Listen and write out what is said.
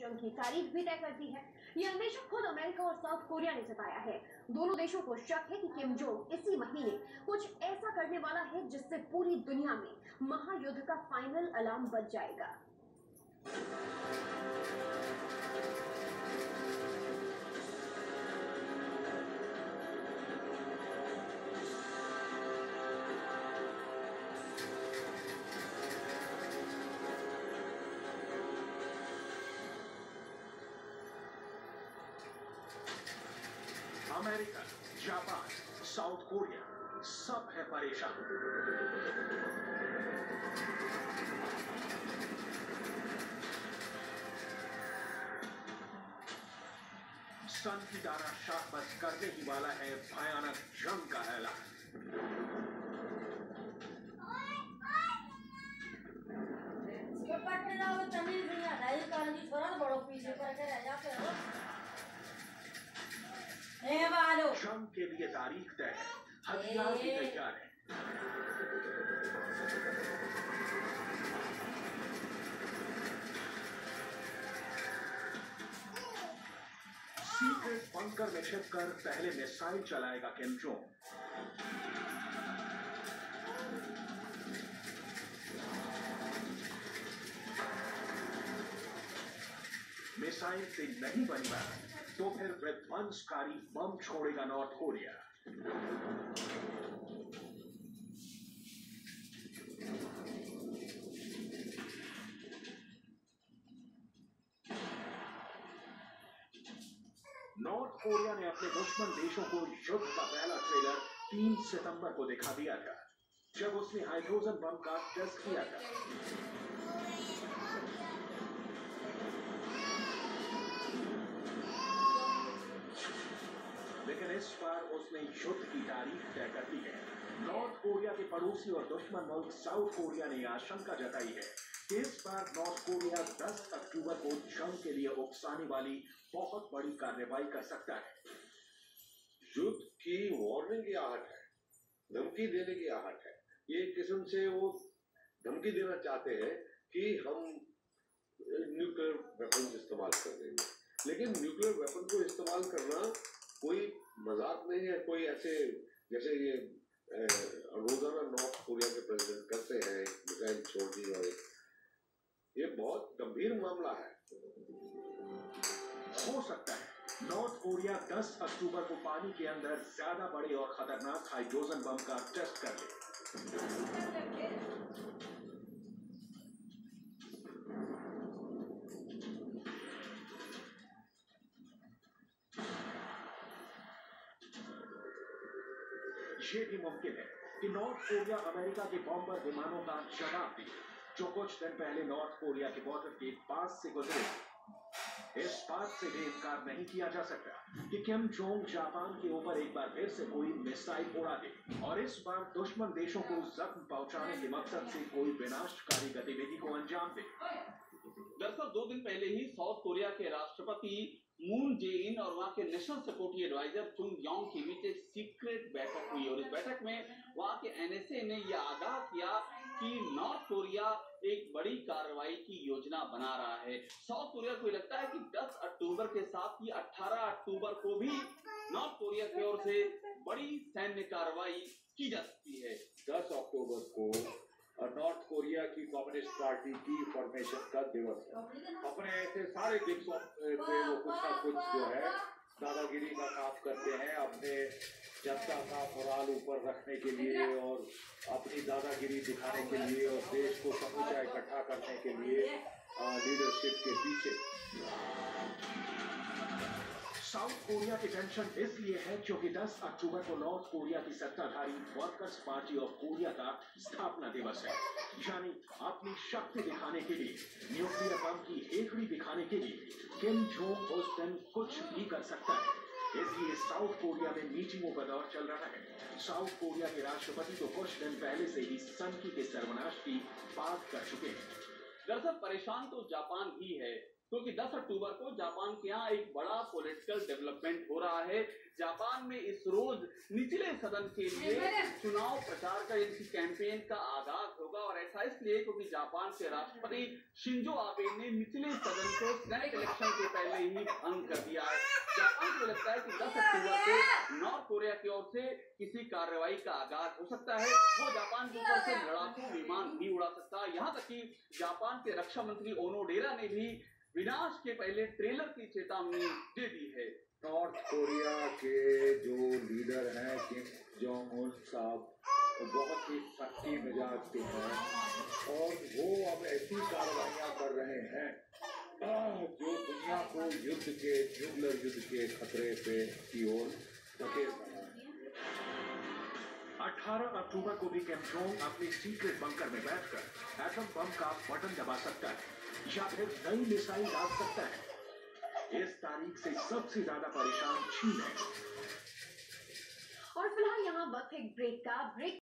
जंग की तारीख भी तय करती है। ये अंदेशा खुद अमेरिका और साउथ कोरिया ने जताया है। दोनों देशों को शक है कि किम जोंग इसी महीने कुछ ऐसा करने वाला है जिससे पूरी दुनिया में महायुद्ध का फाइनल अलार्म बज जाएगा। अमेरिका, जापान, साउथ कोरिया सब है परेशान। सन की तारा शाखबद्ध करने ही वाला है भयानक जंग का ऐलान। जंग के लिए तारीख तय है, हथियार भी तैयार है। सीक्रेट बंकर में छिपकर पहले मिसाइल चलाएगा किम जोंग। मिसाइल से नहीं बनेगा तो फिर विध्वंसकारी बम छोड़ेगा नॉर्थ कोरिया। नॉर्थ कोरिया ने अपने दुश्मन देशों को युद्ध का पहला ट्रेलर 3 सितंबर को दिखा दिया था, जब उसने हाइड्रोजन बम का टेस्ट किया था। लेकिन इस बार उसने युद्ध की तारीख तय कर दी है। नॉर्थ कोरिया के पड़ोसी और दुश्मन मुल्क साउथ कोरिया ने आशंका जताई है कि इस बार नॉर्थ कोरिया 10 अक्टूबर को जंग के लिए उकसाने वाली बहुत बड़ी कार्रवाई कर सकता है। युद्ध की वार्निंग की आहट है, धमकी देने की आहट है। ये एक किस्म से वो धमकी देना चाहते हैं कि हम न्यूक्लियर वेपन इस्तेमाल कर देंगे। लेकिन न्यूक्लियर वेपन को इस्तेमाल करना कोई मजाक नहीं है। कोई ऐसे जैसे ये रोजाना नॉर्थ कोरिया के प्रेसिडेंट करते हैं, मिसाइल छोड़ दी, और ये बहुत गंभीर मामला है। हो सकता है नॉर्थ कोरिया 10 अक्टूबर को पानी के अंदर ज्यादा बड़े और खतरनाक हाइड्रोजन बम का टेस्ट कर ले। ये भी मुमकिन है कि नॉर्थ कोरिया अमेरिका के बॉम्बर विमानों का जवाब दे, जो कुछ दिन पहले नॉर्थ कोरिया के बॉर्डर के पास से गुजरे। इस बात से भी इनकार नहीं किया जा सकता कि किम जोंग जापान के ऊपर एक बार फिर से कोई मिसाइल उड़ा दे और इस बार दुश्मन देशों को जख्म पहुंचाने के मकसद से कोई विनाशकारी गतिविधि को अंजाम दे। दरअसल 2 दिन पहले ही साउथ कोरिया के राष्ट्रपति मून जे इन और वहां के नेशनल सिक्योरिटी एडवाइजर चुंग योंग के बीच एक सीक्रेट बैठक हुई और इस बैठक में वहां के एनएसए ने यह आगाह किया कि नॉर्थ कोरिया एक बड़ी कार्रवाई की योजना बना रहा है। साउथ कोरिया को लगता है कि 10 अक्टूबर के साथ ही 18 अक्टूबर को भी नॉर्थ कोरिया की ओर से बड़ी सैन्य कार्रवाई की जा सकती है। 10 अक्टूबर को नॉर्थ कोरिया की कम्युनिस्ट पार्टी की फॉर्मेशन का दिवस है। अपने ऐसे सारे दिवसों पे वो कुछ ना कुछ जो है दादागिरी का काम करते हैं, अपने जनता का मोराल ऊपर रखने के लिए और अपनी दादागिरी दिखाने के लिए और देश को समूचा इकट्ठा करने के लिए लीडरशिप के पीछे। साउथ कोरिया की टेंशन इसलिए है क्योंकि 10 अक्टूबर को नॉर्थ कोरिया की सत्ताधारी वर्कर्स पार्टी ऑफ कोरिया का स्थापना दिवस है, यानी अपनी शक्ति दिखाने के लिए, न्यूक्लियर बम की हेकड़ी दिखाने के लिए किम जोंग उस दिन कुछ भी कर सकता है। इसलिए साउथ कोरिया में मीटिंगों का दौर चल रहा है। साउथ कोरिया के राष्ट्रपति तो कुछ दिन पहले से ही सनकी के सर्वनाश की बात कर चुके हैं। दरअसल परेशान तो जापान ही है, क्योंकि 10 अक्टूबर को जापान के यहाँ एक बड़ा पॉलिटिकल डेवलपमेंट हो रहा है। जापान में इस रोज निचले सदन के लिए चुनाव प्रचार का यानी कैंपेन का आगाज होगा और ऐसा इसलिए क्योंकि जापान के राष्ट्रपति शिंजो आबे ने निचले सदन को सेनेट इलेक्शन के पहले ही भंग कर दिया है। जापान को लगता है कि 10 अक्टूबर को नॉर्थ कोरिया की ओर से किसी कार्रवाई का आगाज हो सकता है। वो जापान के ऊपर से लड़ाकू विमान भी उड़ा सकता है। यहाँ तक कि जापान के रक्षा मंत्री ओनोडेरा ने भी विनाश के पहले ट्रेलर की चेतावनी दे दी है। नॉर्थ कोरिया के जो लीडर हैं किम जोंग उन साहब बहुत ही सख्ती मिजाज के हैं और वो अब ऐसी कार्रवाइयां कर रहे हैं जो दुनिया को न्यूक्लियर युद्ध के खतरे पे की ओर धकेल रहा है। 18 अक्टूबर को भी किम जोंग अपने सीक्रेट बंकर में बैठकर एटम बम का बटन दबा सकता है या फिर नई मिसाइल डाल सकता है। इस तारीख से सबसे ज्यादा परेशान चीन है। और फिलहाल यहाँ वक्त है ब्रेक का।